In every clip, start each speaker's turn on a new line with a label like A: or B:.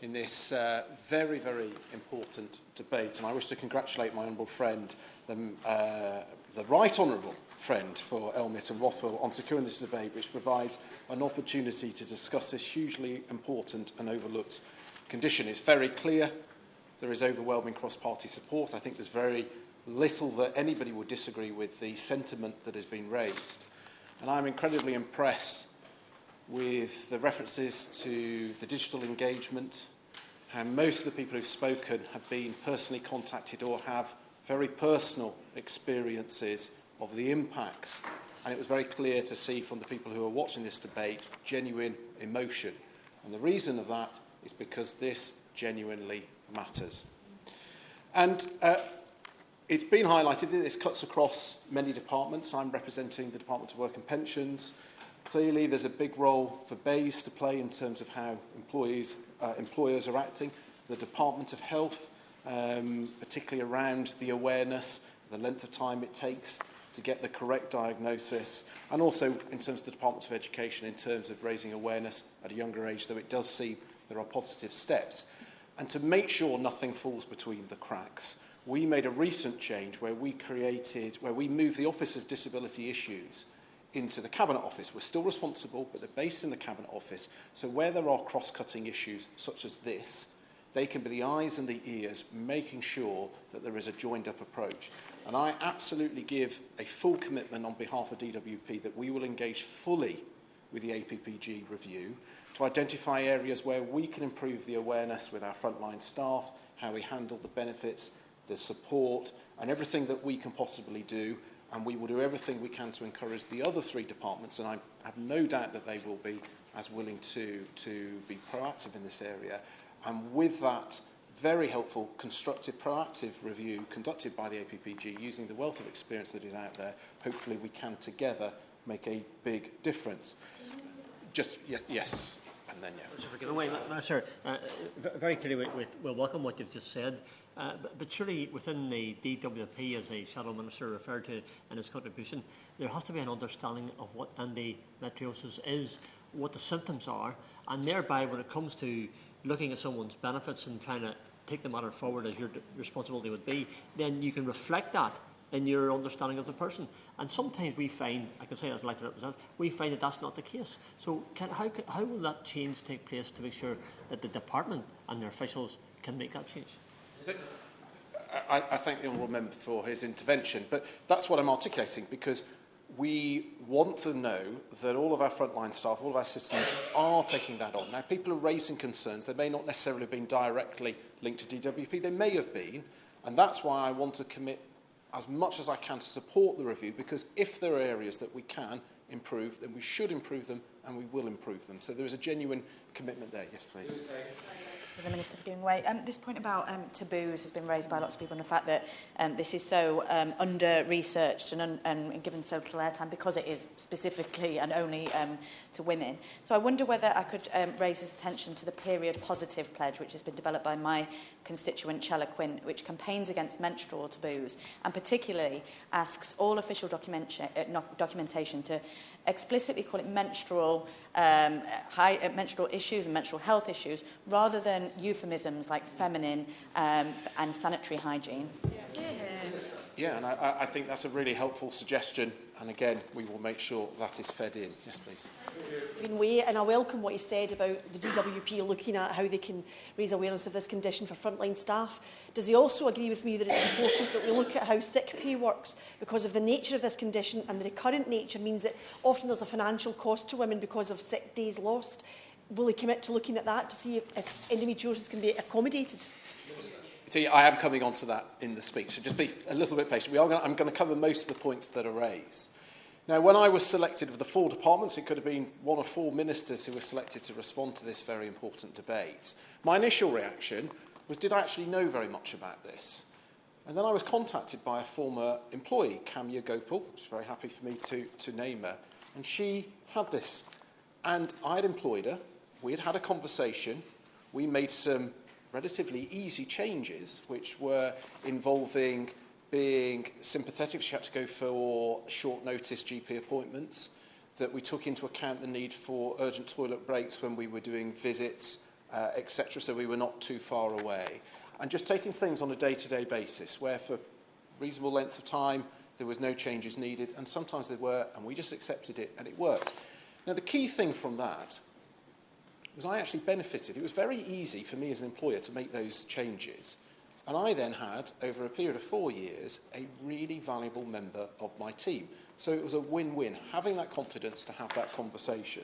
A: in this very, very important debate, and I wish to congratulate my honourable friend, the Right Honourable friend for Elmet and Rothwell, on securing this debate, which provides an opportunity to discuss this hugely important and overlooked condition. It's very clear there is overwhelming cross-party support. I think there's very little that anybody would disagree with the sentiment that has been raised. And I'm incredibly impressed with the references to the digital engagement, how most of the people who've spoken have been personally contacted or have very personal experiences of the impacts. And it was very clear to see from the people who are watching this debate genuine emotion. And the reason of that is because this genuinely matters. And it's been highlighted that this cuts across many departments. I'm representing the Department of Work and Pensions. Clearly, there's a big role for BEIS to play in terms of how employers are acting. The Department of Health, particularly around the awareness, the length of time it takes to get the correct diagnosis, and also in terms of the Department of Education in terms of raising awareness at a younger age, though it does seem there are positive steps. And to make sure nothing falls between the cracks, we made a recent change where we moved the Office of Disability Issues into the Cabinet Office. We're still responsible, but they're based in the Cabinet Office. So where there are cross-cutting issues such as this, they can be the eyes and the ears, making sure that there is a joined-up approach. And I absolutely give a full commitment on behalf of DWP that we will engage fully with the APPG review to identify areas where we can improve the awareness with our frontline staff, how we handle the benefits, the support, and everything that we can possibly do. And we will do everything we can to encourage the other three departments, and I have no doubt that they will be as willing to be proactive in this area. And with that very helpful, constructive, proactive review conducted by the APPG, using the wealth of experience that is out there, hopefully we can together make a big difference. Yes, and then
B: Minister, very clearly we'll welcome what you've just said. But surely within the DWP, as the Shadow Minister referred to in his contribution, there has to be an understanding of what endometriosis is, what the symptoms are, and thereby when it comes to looking at someone's benefits and trying to take the matter forward as your responsibility would be, then you can reflect that in your understanding of the person. And sometimes we find, I can say as elected representative, we find that that's not the case. So how will that change take place to make sure that the department and their officials can make that change?
A: I thank the honourable member for his intervention, but that's what I'm articulating, because we want to know that all of our frontline staff, all of our systems are taking that on. Now, people are raising concerns. They may not necessarily have been directly linked to DWP. They may have been, and that's why I want to commit as much as I can to support the review, because if there are areas that we can improve, then we should improve them, and we will improve them. So there is a genuine commitment there. Yes, please.
C: For the Minister for giving way. This point about taboos has been raised by lots of people, and the fact that this is so under-researched and given so little airtime because it is specifically and only to women. So I wonder whether I could raise his attention to the Period Positive Pledge, which has been developed by my constituent Chella Quint, which campaigns against menstrual taboos and particularly asks all official documentation to explicitly call it menstrual issues and menstrual health issues rather than euphemisms like feminine and sanitary hygiene.
A: Yeah, and I think that's a really helpful suggestion. And again, we will make sure that is fed in. Yes, please.
D: And I welcome what he said about the DWP looking at how they can raise awareness of this condition for frontline staff. Does he also agree with me that it's important that we look at how sick pay works because of the nature of this condition, and the recurrent nature means that often there's a financial cost to women because of sick days lost? Will he commit to looking at that to see if endometriosis can be accommodated?
A: See, I am coming on to that in the speech, so just be a little bit patient. I'm going to cover most of the points that are raised. Now, when I was selected of the 4 departments, it could have been 1 or 4 ministers who were selected to respond to this very important debate. My initial reaction was, did I actually know very much about this? And then I was contacted by a former employee, Kamya Gopal, which is very happy for me to name her, and she had this. And I had employed her, we had had a conversation, we made some relatively easy changes, which were involving being sympathetic. She had to go for short notice GP appointments, that we took into account the need for urgent toilet breaks when we were doing visits etc. So we were not too far away. And just taking things on a day-to-day basis, where for reasonable length of time there was no changes needed, and sometimes there were, and we just accepted it, and it worked. Now, the key thing from that was I actually benefited. It was very easy for me as an employer to make those changes. And I then had, over a period of 4 years, a really valuable member of my team. So it was a win-win, having that confidence to have that conversation.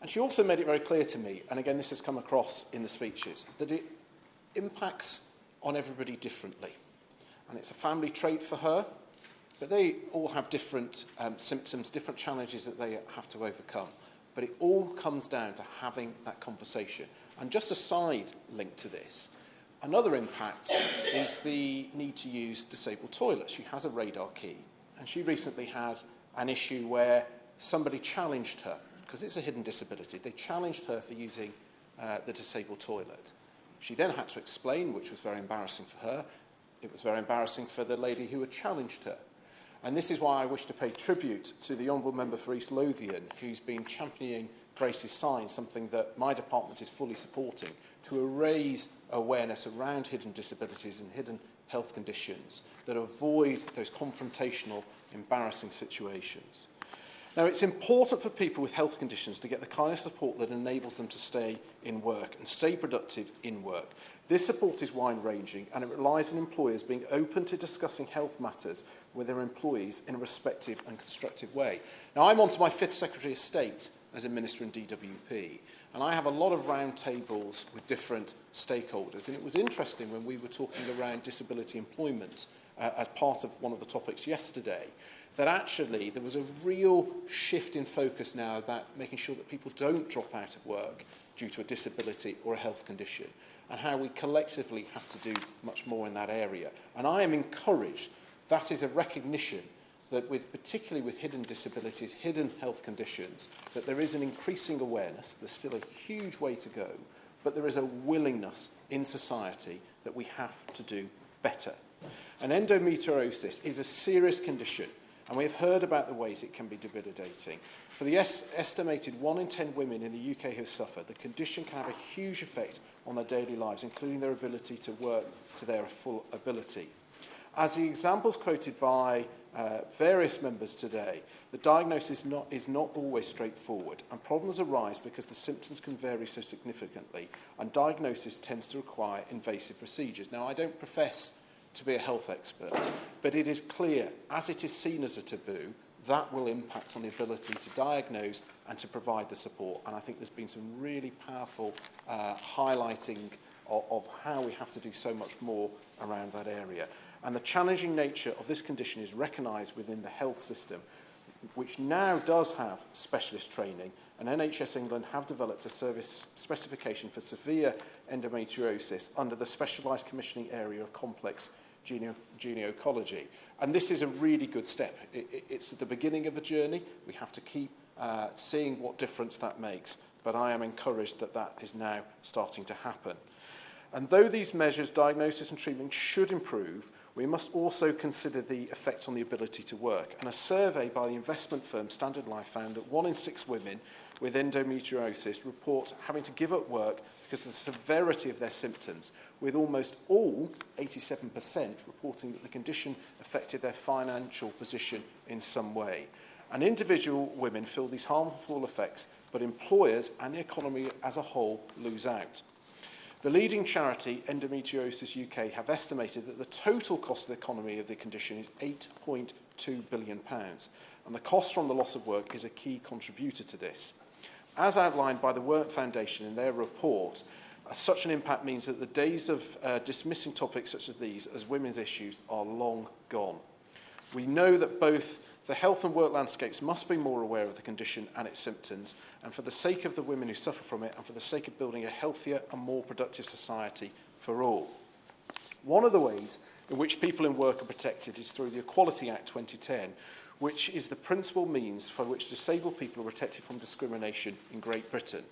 A: And she also made it very clear to me, and again this has come across in the speeches, that it impacts on everybody differently. And it's a family trait for her, but they all have different symptoms, different challenges that they have to overcome. But it all comes down to having that conversation. And just a side link to this, another impact is the need to use disabled toilets. She has a radar key, and she recently had an issue where somebody challenged her, because it's a hidden disability. They challenged her for using the disabled toilet. She then had to explain, which was very embarrassing for her. It was very embarrassing for the lady who had challenged her. And this is why I wish to pay tribute to the Honourable Member for East Lothian, who's been championing Grace's Sign, something that my department is fully supporting, to raise awareness around hidden disabilities and hidden health conditions that avoid those confrontational, embarrassing situations. Now, it's important for people with health conditions to get the kind of support that enables them to stay in work and stay productive in work. This support is wide-ranging, and it relies on employers being open to discussing health matters with their employees in a respectful and constructive way. Now, I'm on to my 5th Secretary of State as a Minister in DWP, and I have a lot of roundtables with different stakeholders. And it was interesting when we were talking around disability employment as part of one of the topics yesterday, that actually there was a real shift in focus now about making sure that people don't drop out of work due to a disability or a health condition, and how we collectively have to do much more in that area. And I am encouraged that is a recognition that particularly with hidden disabilities, hidden health conditions, that there is an increasing awareness. There's still a huge way to go, but there is a willingness in society that we have to do better. And endometriosis is a serious condition, and we have heard about the ways it can be debilitating. For the estimated 1 in 10 women in the UK who suffer, the condition can have a huge effect on their daily lives, including their ability to work to their full ability. As the examples quoted by various members today, the diagnosis is not always straightforward, and problems arise because the symptoms can vary so significantly, and diagnosis tends to require invasive procedures. Now, I don't profess to be a health expert, but it is clear, as it is seen as a taboo, that will impact on the ability to diagnose and to provide the support. And I think there's been some really powerful highlighting of how we have to do so much more around that area. And the challenging nature of this condition is recognised within the health system, which now does have specialist training, and NHS England have developed a service specification for severe endometriosis under the specialised commissioning area of complex gynecology. And this is a really good step. It's at the beginning of the journey. We have to keep seeing what difference that makes, but I am encouraged that that is now starting to happen. And though these measures, diagnosis and treatment, should improve, we must also consider the effect on the ability to work. And a survey by the investment firm Standard Life found that 1 in 6 women with endometriosis report having to give up work because of the severity of their symptoms, with almost all, 87%, reporting that the condition affected their financial position in some way. And individual women feel these harmful effects, but employers and the economy as a whole lose out. The leading charity, Endometriosis UK, have estimated that the total cost of the economy of the condition is £8.2 billion, and the cost from the loss of work is a key contributor to this. As outlined by the Work Foundation in their report, such an impact means that the days of dismissing topics such as these as women's issues are long gone. We know that both the health and work landscapes must be more aware of the condition and its symptoms, and for the sake of the women who suffer from it, and for the sake of building a healthier and more productive society for all. One of the ways in which people in work are protected is through the Equality Act 2010, which is the principal means for which disabled people are protected from discrimination in Great Britain.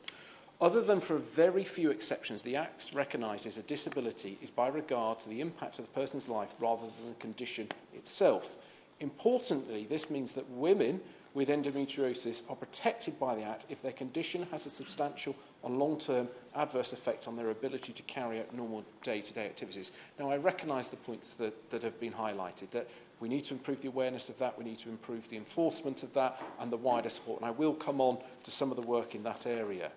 A: Other than for very few exceptions, the Act recognises a disability is by regard to the impact of the person's life rather than the condition itself. Importantly, this means that women with endometriosis are protected by the Act if their condition has a substantial on long-term adverse effect on their ability to carry out normal day-to-day activities. Now, I recognise the points that have been highlighted, that we need to improve the awareness of that, we need to improve the enforcement of that, and the wider support. And I will come on to some of the work in that area.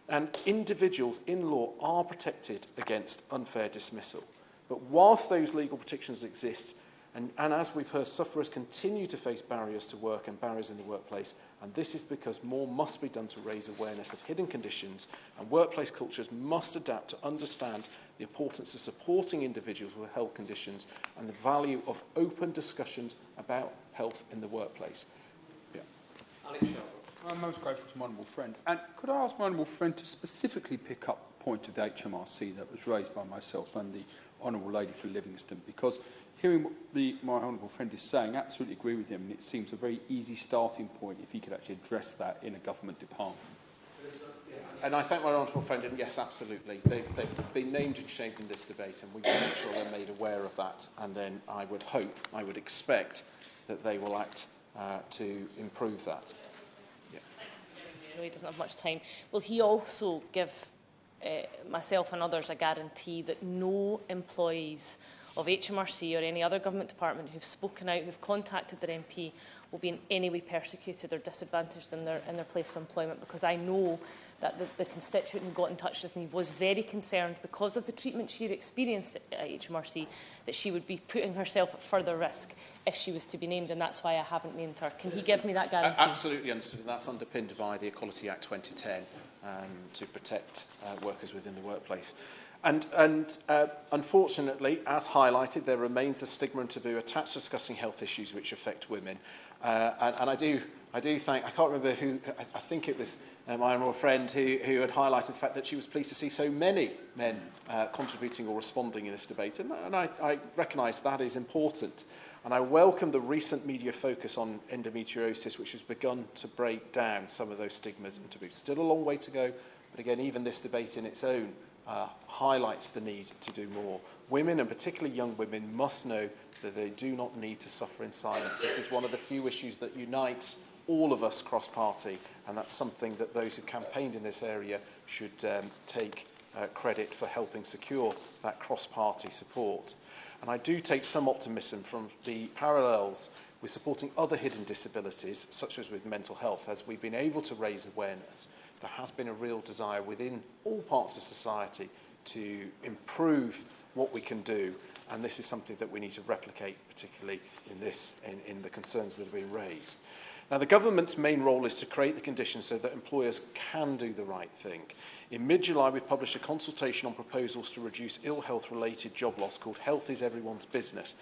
A: And individuals in law are protected against unfair dismissal. But whilst those legal protections exist, and as we've heard, sufferers continue to face barriers to work and barriers in the workplace, and this is because more must be done to raise awareness of hidden conditions, and workplace cultures must adapt to understand the importance of supporting individuals with health conditions and the value of open discussions about health in the workplace. Yeah. Alex Shelby.
E: I'm most grateful to my honourable friend. And could I ask my honourable friend to specifically pick up the point of the HMRC that was raised by myself and the honourable lady for Livingston? Because hearing what my honourable friend is saying, I absolutely agree with him, and it seems a very easy starting point if he could actually address that in a government department.
A: And I thank my honourable friend, and yes, absolutely. They've been named and shamed in this debate, and we will make sure they're made aware of that. And then I would hope, I would expect that they will act to improve that.
F: I know he doesn't have much time. Will he also give myself and others a guarantee that no employees of HMRC or any other government department who've spoken out, who've contacted their MP, will be in any way persecuted or disadvantaged in their place of employment? Because I know that the constituent who got in touch with me was very concerned, because of the treatment she had experienced at HMRC, that she would be putting herself at further risk if she was to be named, and that's why I haven't named her. Can he give me that guarantee?
A: Absolutely understood. And that's underpinned by the Equality Act 2010 to protect workers within the workplace. And unfortunately, as highlighted, there remains a stigma and taboo attached to discussing health issues which affect women. And I do thank, I can't remember who, I think it was my honourable friend who had highlighted the fact that she was pleased to see so many men contributing or responding in this debate. And I recognise that is important. And I welcome the recent media focus on endometriosis, which has begun to break down some of those stigmas and taboos. Still a long way to go, but again, even this debate in its own highlights the need to do more. Women, and particularly young women, must know that they do not need to suffer in silence. This is one of the few issues that unites all of us cross-party, and that's something that those who campaigned in this area should take credit for helping secure that cross-party support. And I do take some optimism from the parallels with supporting other hidden disabilities, such as with mental health. As we've been able to raise awareness, there has been a real desire within all parts of society to improve what we can do, and this is something that we need to replicate, particularly in the concerns that have been raised. Now, the government's main role is to create the conditions so that employers can do the right thing. In mid-July, we published a consultation on proposals to reduce ill health-related job loss called Health is Everyone's Business.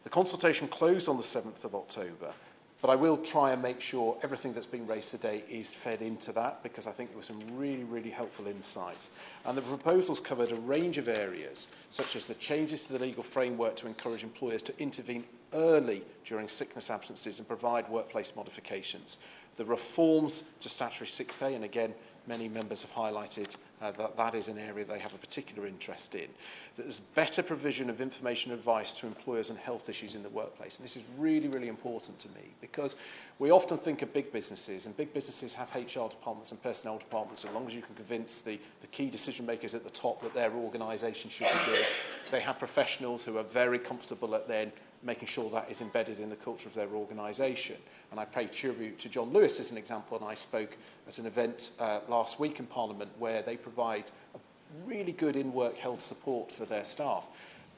A: The consultation closed on the 7th of October, but I will try and make sure everything that's been raised today is fed into that, because I think there were some really, really helpful insights. And the proposals covered a range of areas, such as the changes to the legal framework to encourage employers to intervene early during sickness absences and provide workplace modifications, the reforms to statutory sick pay, and again, many members have highlighted that is an area they have a particular interest in. There's better provision of information and advice to employers on health issues in the workplace. And this is really, really important to me, because we often think of big businesses, and big businesses have HR departments and personnel departments. As long as you can convince the key decision makers at the top that their organisation should be good, they have professionals who are very comfortable at then making sure that is embedded in the culture of their organisation. And I pay tribute to John Lewis as an example, and I spoke at an event last week in Parliament where they provide a really good in-work health support for their staff.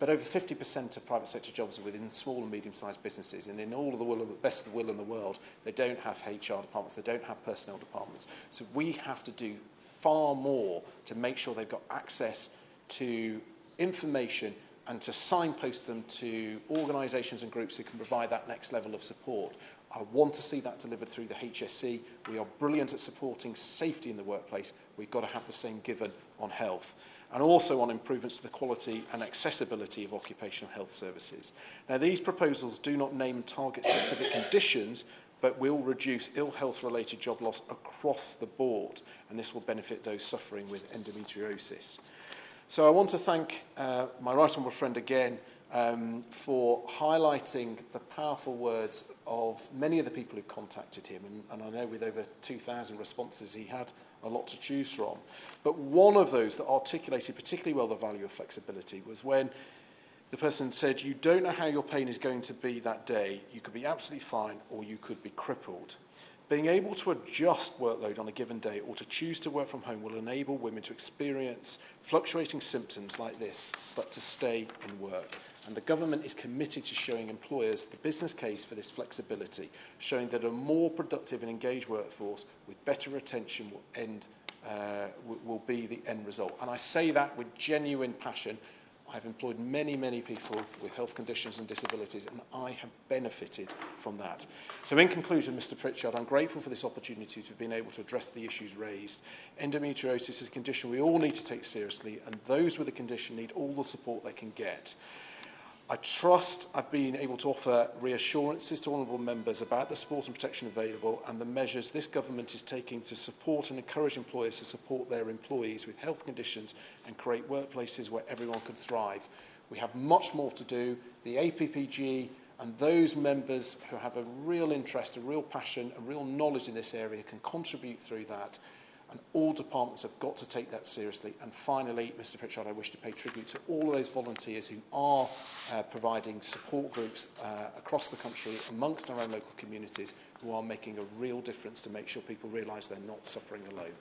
A: But over 50% of private sector jobs are within small and medium-sized businesses, and in all of the best of the will in the world, they don't have HR departments, they don't have personnel departments. So we have to do far more to make sure they've got access to information and to signpost them to organisations and groups who can provide that next level of support. I want to see that delivered through the HSE. We are brilliant at supporting safety in the workplace. We've got to have the same given on health, and also on improvements to the quality and accessibility of occupational health services. Now, these proposals do not name and target specific conditions, but will reduce ill health-related job loss across the board, and this will benefit those suffering with endometriosis. So I want to thank my right honourable friend again for highlighting the powerful words of many of the people who've contacted him, and I know with over 2,000 responses he had a lot to choose from. But one of those that articulated particularly well the value of flexibility was when the person said, you don't know how your pain is going to be that day. You could be absolutely fine or you could be crippled. Being able to adjust workload on a given day or to choose to work from home will enable women to experience fluctuating symptoms like this, but to stay in work. And the government is committed to showing employers the business case for this flexibility, showing that a more productive and engaged workforce with better retention will be the end result. And I say that with genuine passion. I've employed many, many people with health conditions and disabilities, and I have benefited from that. So in conclusion, Mr Pritchard, I'm grateful for this opportunity to have been able to address the issues raised. Endometriosis is a condition we all need to take seriously, and those with the condition need all the support they can get. I trust I've been able to offer reassurances to honourable members about the support and protection available and the measures this government is taking to support and encourage employers to support their employees with health conditions and create workplaces where everyone can thrive. We have much more to do. The APPG and those members who have a real interest, a real passion, a real knowledge in this area can contribute through that. And all departments have got to take that seriously. And finally, Mr Pritchard, I wish to pay tribute to all of those volunteers who are providing support groups across the country, amongst our own local communities, who are making a real difference to make sure people realise they're not suffering alone.